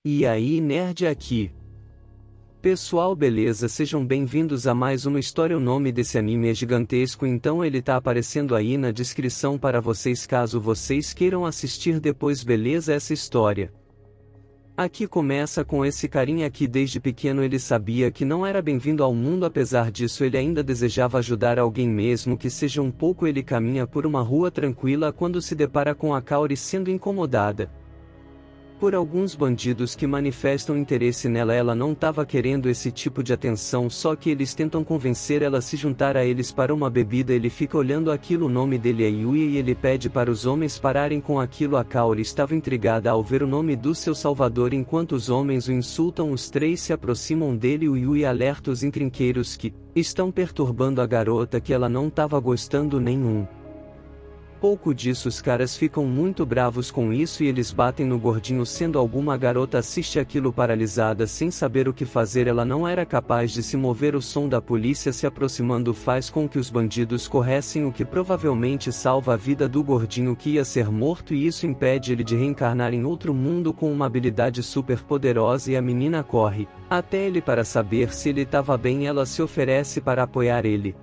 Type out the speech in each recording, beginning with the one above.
E aí, nerd aqui. Pessoal, beleza? Sejam bem-vindos a mais uma história. O nome desse anime é gigantesco, então ele tá aparecendo aí na descrição para vocês caso vocês queiram assistir depois, beleza? Essa história aqui começa com esse carinha que desde pequeno ele sabia que não era bem-vindo ao mundo, apesar disso ele ainda desejava ajudar alguém mesmo que seja um pouco. Ele caminha por uma rua tranquila quando se depara com a Kaori sendo incomodada por alguns bandidos que manifestam interesse nela. Ela não estava querendo esse tipo de atenção, só que eles tentam convencer ela a se juntar a eles para uma bebida. Ele fica olhando aquilo. O nome dele é Yuya e ele pede para os homens pararem com aquilo. A Kaori estava intrigada ao ver o nome do seu salvador enquanto os homens o insultam. Os três se aproximam dele. O Yuya alerta os encrenqueiros que estão perturbando a garota, que ela não estava gostando nenhum pouco disso. Os caras ficam muito bravos com isso e eles batem no gordinho, sendo alguma. Garota assiste aquilo paralisada sem saber o que fazer. Ela não era capaz de se mover. O som da polícia se aproximando faz com que os bandidos corressem, o que provavelmente salva a vida do gordinho que ia ser morto, e isso impede ele de reencarnar em outro mundo com uma habilidade super poderosa. E a menina corre até ele para saber se ele estava bem. Ela se oferece para apoiar ele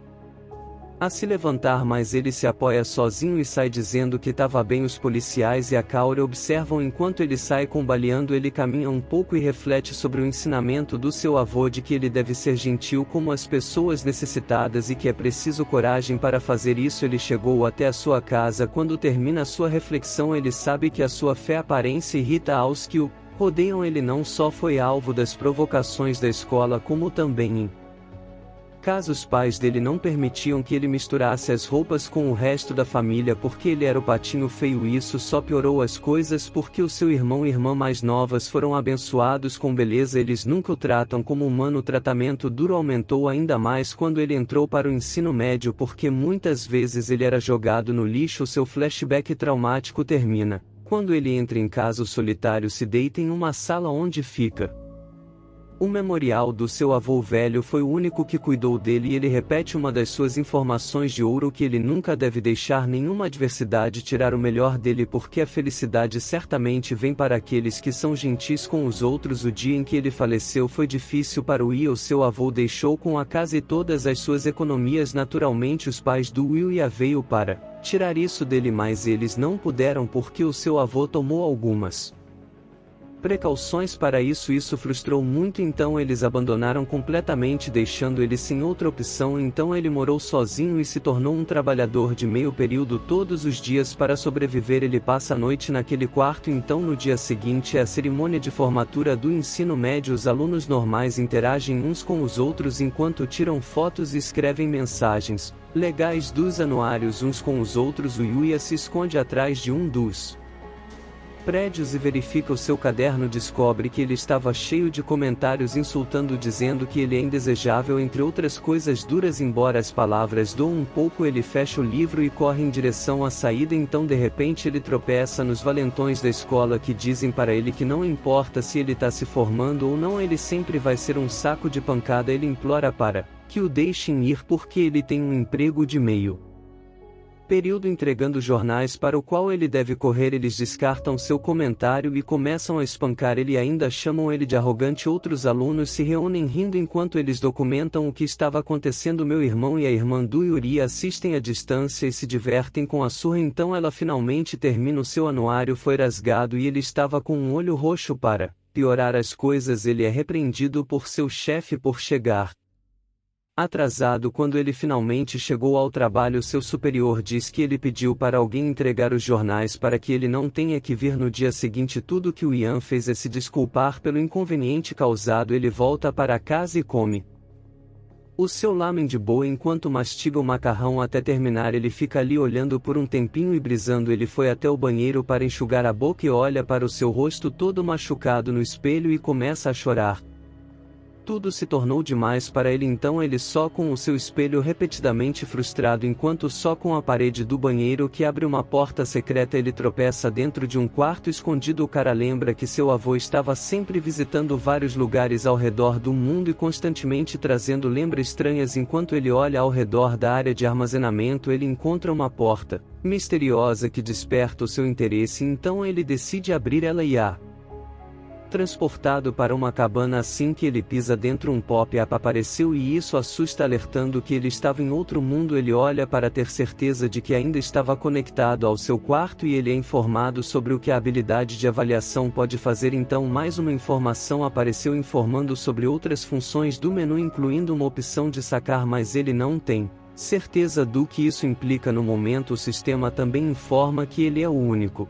a se levantar, mas ele se apoia sozinho e sai dizendo que estava bem. Os policiais e a Kaori observam enquanto ele sai combaleando. Ele caminha um pouco e reflete sobre o ensinamento do seu avô de que ele deve ser gentil com as pessoas necessitadas e que é preciso coragem para fazer isso. Ele chegou até a sua casa. Quando termina sua reflexão, ele sabe que a sua fé aparência irrita aos que o rodeiam. Ele não só foi alvo das provocações da escola, como também em caso os pais dele não permitiam que ele misturasse as roupas com o resto da família porque ele era o patinho feio. Isso só piorou as coisas porque o seu irmão e irmã mais novas foram abençoados com beleza. Eles nunca o tratam como humano. O tratamento duro aumentou ainda mais quando ele entrou para o ensino médio, porque muitas vezes ele era jogado no lixo. Seu flashback traumático termina quando ele entra em casa. O solitário se deita em uma sala onde fica o memorial do seu avô velho. Foi o único que cuidou dele e ele repete uma das suas informações de ouro, que ele nunca deve deixar nenhuma adversidade tirar o melhor dele, porque a felicidade certamente vem para aqueles que são gentis com os outros. O dia em que ele faleceu foi difícil para o Will. Seu avô deixou com a casa e todas as suas economias. Naturalmente os pais do Will veio para tirar isso dele, mas eles não puderam porque o seu avô tomou algumas precauções para isso. Isso frustrou muito, então eles abandonaram completamente, deixando ele sem outra opção. Então ele morou sozinho e se tornou um trabalhador de meio período todos os dias para sobreviver. Ele passa a noite naquele quarto. Então no dia seguinte é a cerimônia de formatura do ensino médio. Os alunos normais interagem uns com os outros enquanto tiram fotos e escrevem mensagens legais dos anuários uns com os outros. O Yuya se esconde atrás de um dos prédios e verifica o seu caderno. Descobre que ele estava cheio de comentários insultando, dizendo que ele é indesejável, entre outras coisas duras. Embora as palavras doam um pouco, ele fecha o livro e corre em direção à saída. Então de repente ele tropeça nos valentões da escola que dizem para ele que não importa se ele está se formando ou não, ele sempre vai ser um saco de pancada. Ele implora para que o deixem ir porque ele tem um emprego de meio período entregando jornais para o qual ele deve correr. Eles descartam seu comentário e começam a espancar ele, ainda chamam ele de arrogante. Outros alunos se reúnem rindo enquanto eles documentam o que estava acontecendo. Meu irmão e a irmã do Yuri assistem à distância e se divertem com a surra. Então ela finalmente termina. O seu anuário foi rasgado e ele estava com um olho roxo. Para piorar as coisas, ele é repreendido por seu chefe por chegar atrasado. Quando ele finalmente chegou ao trabalho, seu superior diz que ele pediu para alguém entregar os jornais para que ele não tenha que vir no dia seguinte. Tudo que o Ian fez é se desculpar pelo inconveniente causado. Ele volta para casa e come o seu lamen de boa enquanto mastiga o macarrão até terminar. Ele fica ali olhando por um tempinho e brisando. Ele foi até o banheiro para enxugar a boca e olha para o seu rosto todo machucado no espelho e começa a chorar. Tudo se tornou demais para ele, então ele só com o seu espelho repetidamente frustrado, enquanto só com a parede do banheiro que abre uma porta secreta. Ele tropeça dentro de um quarto escondido. O cara lembra que seu avô estava sempre visitando vários lugares ao redor do mundo e constantemente trazendo lembranças estranhas. Enquanto ele olha ao redor da área de armazenamento, ele encontra uma porta misteriosa que desperta o seu interesse, então ele decide abrir ela e transportado para uma cabana. Assim que ele pisa dentro, um pop-up apareceu e isso assusta, alertando que ele estava em outro mundo. Ele olha para ter certeza de que ainda estava conectado ao seu quarto e ele é informado sobre o que a habilidade de avaliação pode fazer. Então mais uma informação apareceu informando sobre outras funções do menu, incluindo uma opção de sacar, mas ele não tem certeza do que isso implica no momento. O sistema também informa que ele é o único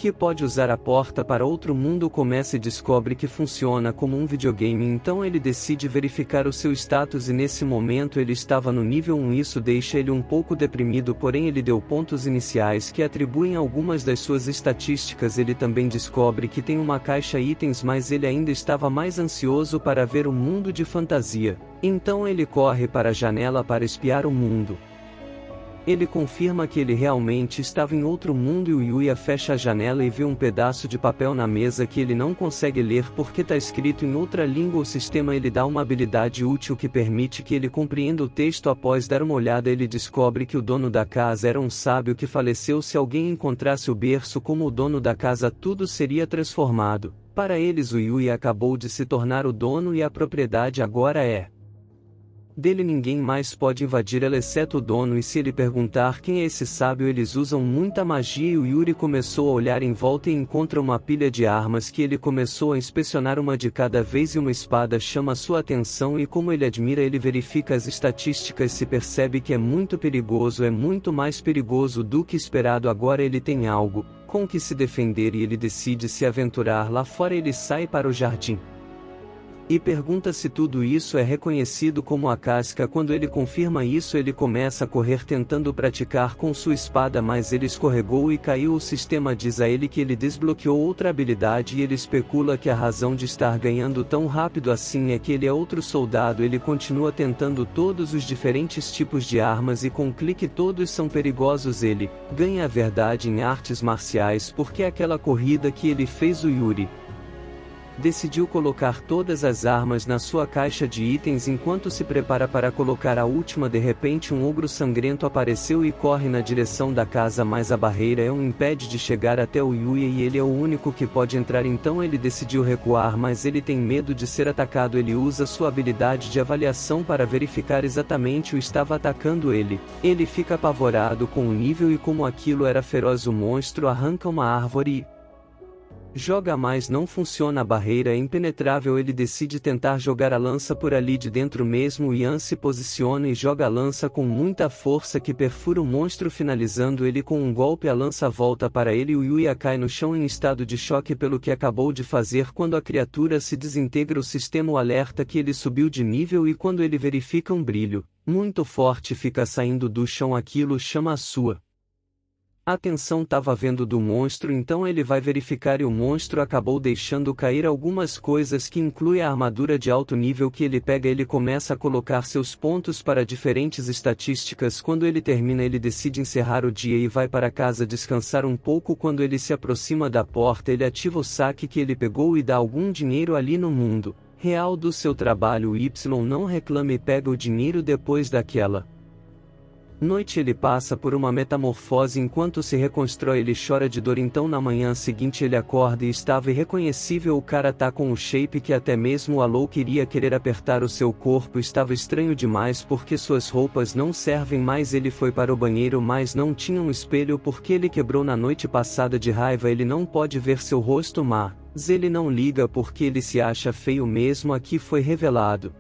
que pode usar a porta para outro mundo. Começa e descobre que funciona como um videogame, então ele decide verificar o seu status e nesse momento ele estava no nível 1. Isso deixa ele um pouco deprimido, porém ele deu pontos iniciais que atribuem algumas das suas estatísticas. Ele também descobre que tem uma caixa itens, mas ele ainda estava mais ansioso para ver o mundo de fantasia. Então ele corre para a janela para espiar o mundo. Ele confirma que ele realmente estava em outro mundo e o Yuya fecha a janela e vê um pedaço de papel na mesa que ele não consegue ler porque está escrito em outra língua. O sistema ele dá uma habilidade útil que permite que ele compreenda o texto. Após dar uma olhada, ele descobre que o dono da casa era um sábio que faleceu. Se alguém encontrasse o berço como o dono da casa, tudo seria transformado. Para eles, o Yuya acabou de se tornar o dono e a propriedade agora é dele. Ninguém mais pode invadir ela exceto o dono, e se ele perguntar quem é esse sábio, eles usam muita magia. E o Yuri começou a olhar em volta e encontra uma pilha de armas que ele começou a inspecionar uma de cada vez e uma espada chama sua atenção e como ele admira, ele verifica as estatísticas, se percebe que é muito perigoso, é muito mais perigoso do que esperado. Agora ele tem algo com que se defender e ele decide se aventurar lá fora. Ele sai para o jardim e pergunta se tudo isso é reconhecido como a casca. Quando ele confirma isso, ele começa a correr tentando praticar com sua espada, mas ele escorregou e caiu. O sistema diz a ele que ele desbloqueou outra habilidade e ele especula que a razão de estar ganhando tão rápido assim é que ele é outro soldado. Ele continua tentando todos os diferentes tipos de armas e com um clique todos são perigosos. Ele ganha a verdade em artes marciais porque aquela corrida que ele fez, o Yuri decidiu colocar todas as armas na sua caixa de itens. Enquanto se prepara para colocar a última, de repente um ogro sangrento apareceu e corre na direção da casa, mas a barreira o impede de chegar até o Yuya e ele é o único que pode entrar. Então ele decidiu recuar, mas ele tem medo de ser atacado. Ele usa sua habilidade de avaliação para verificar exatamente o que estava atacando ele. Ele fica apavorado com o nível e como aquilo era feroz. O monstro arranca uma árvore e joga, mas não funciona, a barreira é impenetrável. Ele decide tentar jogar a lança por ali de dentro mesmo. Ian se posiciona e joga a lança com muita força que perfura o monstro, finalizando ele com um golpe. A lança volta para ele e o Yuya cai no chão em estado de choque pelo que acabou de fazer. Quando a criatura se desintegra, o sistema o alerta que ele subiu de nível e quando ele verifica um brilho muito forte fica saindo do chão, aquilo chama a sua atenção. Tava vendo do monstro, então ele vai verificar e o monstro acabou deixando cair algumas coisas que inclui a armadura de alto nível que ele pega. Ele começa a colocar seus pontos para diferentes estatísticas. Quando ele termina, ele decide encerrar o dia e vai para casa descansar um pouco. Quando ele se aproxima da porta, ele ativa o saque que ele pegou e dá algum dinheiro ali no mundo real do seu trabalho. O Y não reclama e pega o dinheiro. Depois daquela noite ele passa por uma metamorfose. Enquanto se reconstrói, ele chora de dor. Então na manhã seguinte ele acorda e estava irreconhecível. O cara tá com um shape que até mesmo o Alou queria querer apertar o seu corpo. Estava estranho demais porque suas roupas não servem mais. Ele foi para o banheiro, mas não tinha um espelho porque ele quebrou na noite passada. De raiva ele não pode ver seu rosto, mas ele não liga porque ele se acha feio mesmo. Aqui foi revelado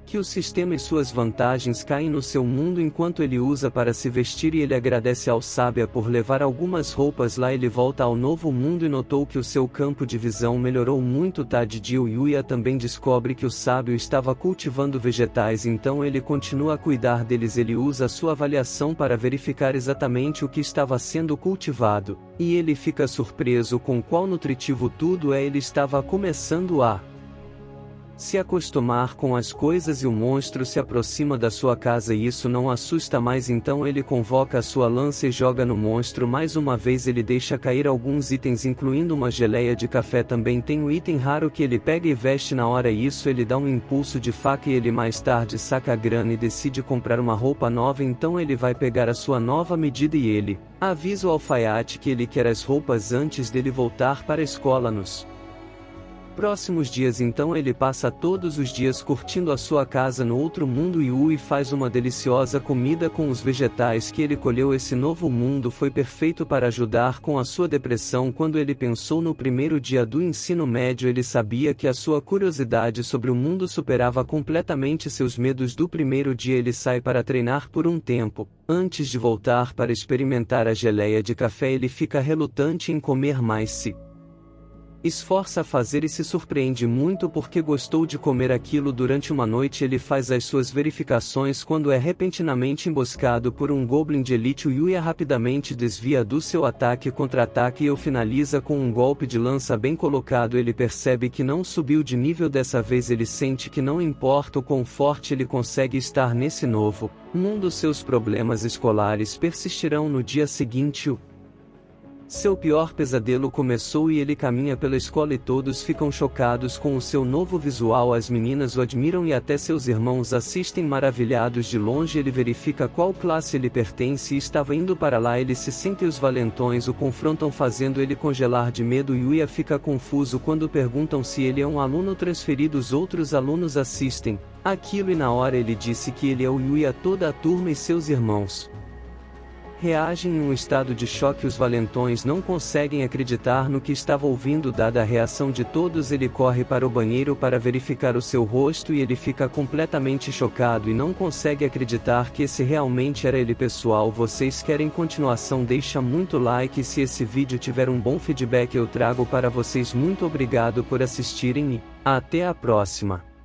que o sistema e suas vantagens caem no seu mundo enquanto ele usa para se vestir e ele agradece ao sábia por levar algumas roupas lá. Ele volta ao novo mundo e notou que o seu campo de visão melhorou muito. Tá de dia, o Yuya também descobre que o sábio estava cultivando vegetais, então ele continua a cuidar deles. Ele usa a sua avaliação para verificar exatamente o que estava sendo cultivado, e ele fica surpreso com quão nutritivo tudo é. Ele estava começando a se acostumar com as coisas e o monstro se aproxima da sua casa e isso não assusta mais. Então ele convoca a sua lança e joga no monstro mais uma vez. Ele deixa cair alguns itens, incluindo uma geleia de café. Também tem um item raro que ele pega e veste na hora. Isso ele dá um impulso de faca e ele mais tarde saca a grana e decide comprar uma roupa nova. Então ele vai pegar a sua nova medida e ele avisa o alfaiate que ele quer as roupas antes dele voltar para a escola. Nos Próximos dias então ele passa todos os dias curtindo a sua casa no outro mundo e Yui faz uma deliciosa comida com os vegetais que ele colheu. Esse novo mundo foi perfeito para ajudar com a sua depressão. Quando ele pensou no primeiro dia do ensino médio, ele sabia que a sua curiosidade sobre o mundo superava completamente seus medos do primeiro dia. Ele sai para treinar por um tempo. Antes de voltar para experimentar a geleia de café, ele fica relutante em comer mais, se esforça a fazer e se surpreende muito porque gostou de comer aquilo. Durante uma noite ele faz as suas verificações quando é repentinamente emboscado por um Goblin de elite. O Yuya rapidamente desvia do seu ataque contra-ataque e o finaliza com um golpe de lança bem colocado. Ele percebe que não subiu de nível dessa vez. Ele sente que não importa o quão forte ele consegue estar nesse novo mundo, seus problemas escolares persistirão no dia seguinte. Seu pior pesadelo começou e ele caminha pela escola e todos ficam chocados com o seu novo visual. As meninas o admiram e até seus irmãos assistem maravilhados de longe. Ele verifica qual classe ele pertence e estava indo para lá. Ele se sente e os valentões o confrontam, fazendo ele congelar de medo. Yuya fica confuso quando perguntam se ele é um aluno transferido. Os outros alunos assistem aquilo e na hora ele disse que ele é o Yuya. Toda a turma e seus irmãos reagem em um estado de choque. Os valentões não conseguem acreditar no que estava ouvindo. Dada a reação de todos, ele corre para o banheiro para verificar o seu rosto e ele fica completamente chocado e não consegue acreditar que esse realmente era ele. Pessoal, vocês querem continuação? Deixa muito like. Se esse vídeo tiver um bom feedback eu trago para vocês. Muito obrigado por assistirem e até a próxima.